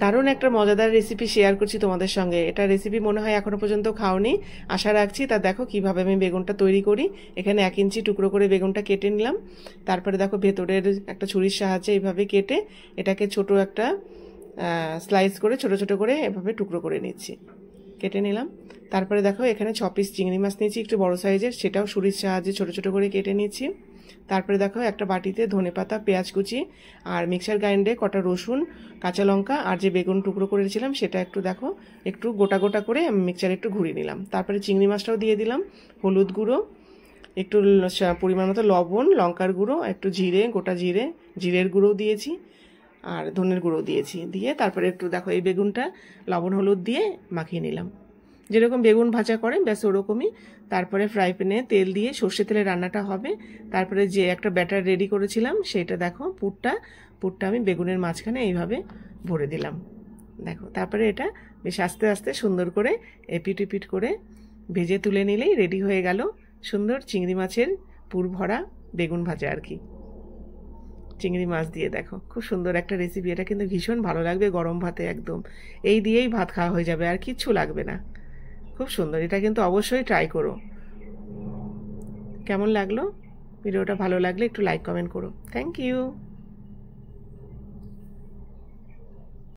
দারুণ একটা মজাদার রেসিপি শেয়ার করছি তোমাদের সঙ্গে। এটা রেসিপি মনে হয় এখনো পর্যন্ত খাওনি, আশা রাখছি। তা দেখো কিভাবে আমি বেগুনটা তৈরি করি। এখানে 1 ইঞ্চি টুকরো করে বেগুনটা কেটে নিলাম। তারপরে দেখো ভেতরের একটা ছুরির সাহায্যে এইভাবে কেটে এটাকে ছোট একটা স্লাইস করে ছোট ছোট করে এভাবে টুকরো করে নিচ্ছি, কেটে নিলাম। তারপরে দেখো এখানে 6 পিস চিংড়ি মাছ নিয়েছি একটু বড় সাইজের, সেটাও ছুরির সাহায্যে ছোট ছোট করে কেটে নিচ্ছি। তারপরে দেখো একটা বাটিতে ধনেপাতা, পেঁয়াজ কুচি আর মিক্সার গ্রাইন্ডে কটা রসুন, কাঁচা লঙ্কা আর যে বেগুন টুকরো করেছিলাম সেটা একটু দেখো একটু গোটা গোটা করে আমি মিক্সচারে একটু ঘুরিয়ে নিলাম। তারপরে চিংড়ি মাছটাও দিয়ে দিলাম, হলুদ গুঁড়ো, একটু পরিমাণ মতো লবণ, লঙ্কার গুঁড়ো, একটু জিরে, গোটা জিরে, জিরের গুঁড়ো দিয়েছি আর ধনের গুঁড়ো দিয়েছি। দিয়ে তারপরে একটু দেখো এই বেগুনটা লবণ হলুদ দিয়ে মাখিয়ে নিলাম, যেরকম বেগুন ভাজা করে ব্যাস ওরকমই। তারপরে ফ্রাই প্যানে তেল দিয়ে সর্ষে তেলে রান্নাটা হবে। তারপরে যে একটা ব্যাটার রেডি করেছিলাম সেটা দেখো পুরটা আমি বেগুনের মাঝখানে এইভাবে ভরে দিলাম দেখো। তারপরে এটা বেশ আস্তে আস্তে সুন্দর করে এপিট এপিট করে ভেজে তুলে নিলেই রেডি হয়ে গেল সুন্দর চিংড়ি মাছের পুর ভরা বেগুন ভাজা আর কি। চিংড়ি মাছ দিয়ে দেখো খুব সুন্দর একটা রেসিপি। এটা কিন্তু ভীষণ ভালো লাগবে গরম ভাতে, একদম এই দিয়েই ভাত খাওয়া হয়ে যাবে, আর কিচ্ছু লাগবে না। খুব সুন্দর, এটা কিন্তু অবশ্যই ট্রাই করো। কেমন লাগলো ভিডিওটা? ভালো লাগলে একটু লাইক কমেন্ট করো। Thank you.